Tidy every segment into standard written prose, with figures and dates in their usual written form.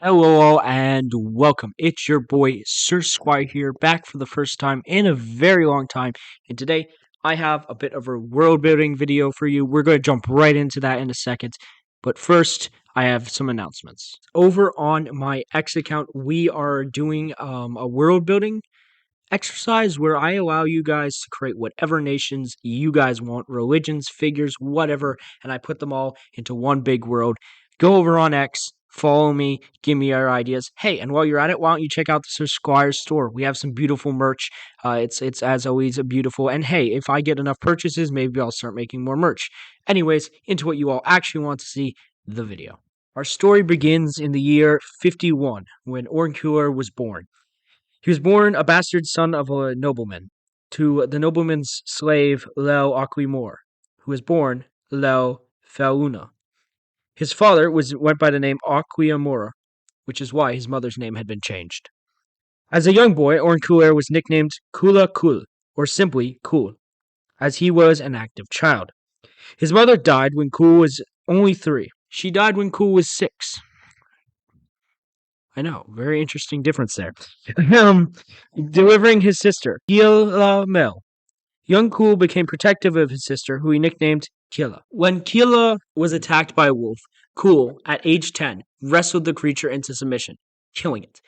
Hello all and welcome. It's your boy Sir Squier here, back for the first time in a very long time. And today I have a bit of a world building video for you. We're going to jump right into that in a second. But first, I have some announcements. Over on my X account, we are doing a world building exercise where I allow you guys to create whatever nations you guys want, religions, figures, whatever, and I put them all into one big world. Go over on X, follow me, give me your ideas. Hey, and while you're at it, why don't you check out the Sir Squire store? We have some beautiful merch. It's as always beautiful. And hey, if I get enough purchases, maybe I'll start making more merch. Anyways, into what you all actually want to see, the video. Our story begins in the year 51 when Ornculer was born. He was born a bastard son of a nobleman, to the nobleman's slave Lel Aquimor, who was born Lel Fauna. His father went by the name Aquiamora, which is why his mother's name had been changed. As a young boy, Ornculer was nicknamed Kula Kul, or simply Kul, as he was an active child. His mother died when Kul was only 3. She died when Kul was 6. I know, very interesting difference there. Delivering his sister, Kila Mel. Young Kul became protective of his sister, who he nicknamed Kila. When Kila was attacked by a wolf, Kul, at age 10, wrestled the creature into submission, killing it.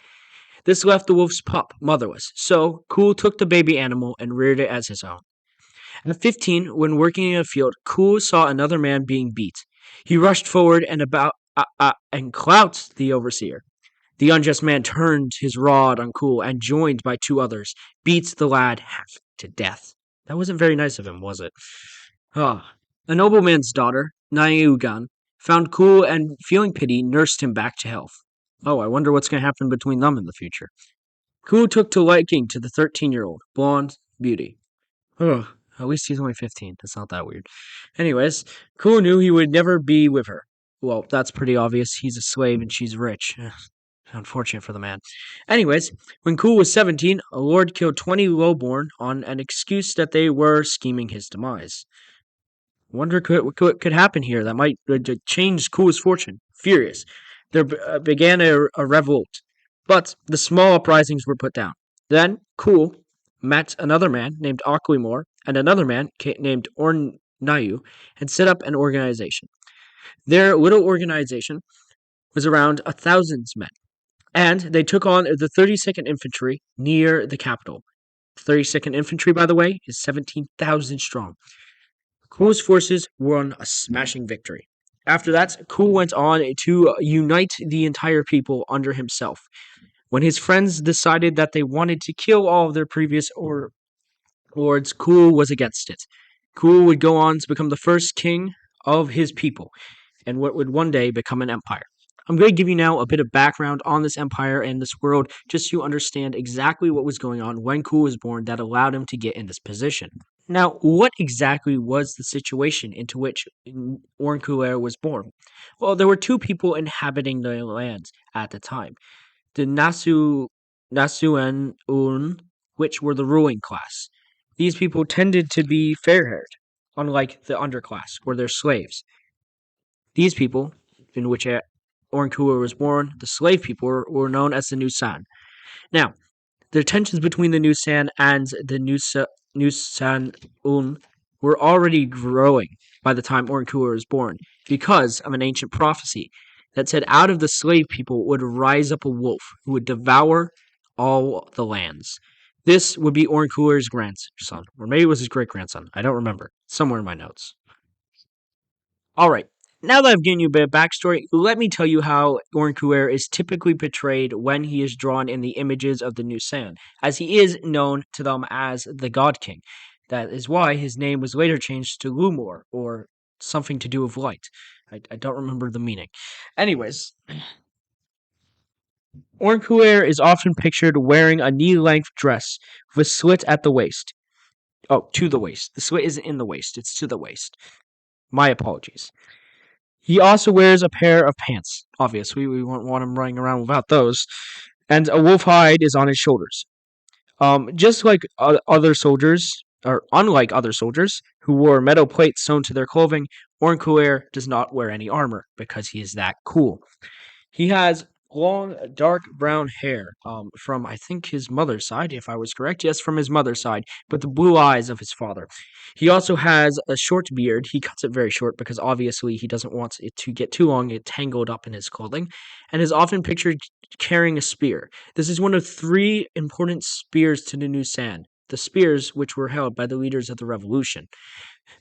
This left the wolf's pup motherless, so Kul took the baby animal and reared it as his own. At 15, when working in a field, Kul saw another man being beat. He rushed forward and clouted the overseer. The unjust man turned his rod on Kul and, joined by 2 others, beat the lad half to death. That wasn't very nice of him, was it? A nobleman's daughter, Nayugan, found Kul and, feeling pity, nursed him back to health. I wonder what's going to happen between them in the future. Kul took to liking to the 13-year-old, blonde beauty. At least he's only 15. That's not that weird. Anyways, Kul knew he would never be with her. Well, that's pretty obvious. He's a slave and she's rich. Unfortunate for the man. Anyways, when Kul was 17, a lord killed 20 lowborn on an excuse that they were scheming his demise. Wonder what could happen here that might change Kul's fortune. Furious, there began a revolt, but the small uprisings were put down. Then Kul met another man named Aquimor and another man named Ornayu and set up an organization. Their little organization was around 1,000 men. And they took on the 32nd Infantry near the capital. 32nd Infantry, by the way, is 17,000 strong. Kul's forces won a smashing victory. After that, Kul went on to unite the entire people under himself. When his friends decided that they wanted to kill all of their previous lords, Kul was against it. Kul would go on to become the first king of his people, and what would one day become an empire. I'm going to give you now a bit of background on this empire and this world, just so you understand exactly what was going on when Kul was born that allowed him to get in this position. Now, what exactly was the situation into which Ornculer was born? Well, there were 2 people inhabiting the lands at the time. The Nasuenun, which were the ruling class. These people tended to be fair-haired, unlike the underclass, or their slaves. These people, in which Ornculer was born, the slave people, were known as the Nusan. Now, the tensions between the Nusan and the Nusanun were already growing by the time Ornculer was born, because of an ancient prophecy that said out of the slave people would rise up a wolf who would devour all the lands. This would be Ornculer's grandson, or maybe it was his great-grandson. I don't remember. Somewhere in my notes. Alright. Now that I've given you a bit of backstory, let me tell you how Ornculer is typically portrayed when he is drawn in the images of the Nusan, as he is known to them as the God King. That is why his name was later changed to Lumor, or something to do with light. I don't remember the meaning. Anyways, Ornculer is often pictured wearing a knee-length dress with a slit at the waist. To the waist. The slit isn't in the waist, it's to the waist. My apologies. He also wears a pair of pants. Obviously, we won't want him running around without those. And a wolf hide is on his shoulders. Just like other soldiers, or unlike other soldiers, who wore metal plates sewn to their clothing, Ornculer does not wear any armor, because he is that cool. He has long, dark brown hair. From I think his mother's side, if I was correct. Yes, from his mother's side, but the blue eyes of his father. He also has a short beard. He cuts it very short because obviously he doesn't want it to get too long, it tangled up in his clothing, and is often pictured carrying a spear. This is one of three important spears to the New Sand. The spears which were held by the leaders of the revolution.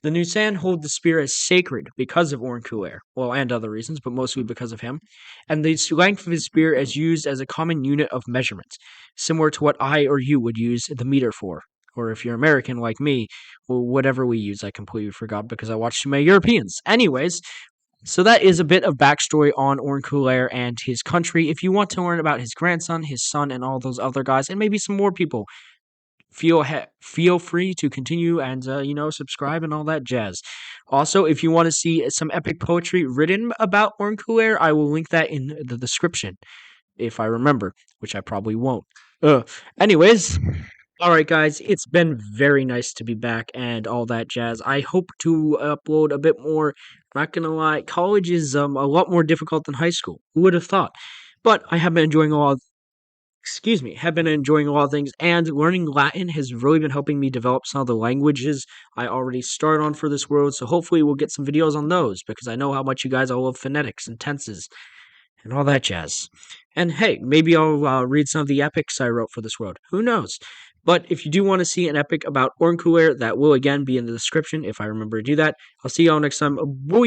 The Nusan hold the spear as sacred because of Orncuer, well, and other reasons, but mostly because of him, and the length of his spear is used as a common unit of measurement, similar to what I or you would use the meter for. Or if you're American like me, well, whatever we use, I completely forgot because I watched too many Europeans. Anyways, so that is a bit of backstory on Ornculer and his country. If you want to learn about his grandson, his son, and all those other guys, and maybe some more people, feel free to continue and subscribe and all that jazz. Also, if you want to see some epic poetry written about Ornculer, I will link that in the description if I remember, which I probably won't. Uh, anyways, all right, guys, it's been very nice to be back and all that jazz. I hope to upload a bit more. Not gonna lie, college is a lot more difficult than high school. Who would have thought? But I have been enjoying have been enjoying a lot of things, and learning Latin has really been helping me develop some of the languages I already started on for this world. So hopefully we'll get some videos on those because I know how much you guys all love phonetics and tenses and all that jazz. And hey, maybe I'll read some of the epics I wrote for this world. Who knows? But if you do want to see an epic about Ornculer, that will again be in the description if I remember to do that. I'll see y'all next time. Bye!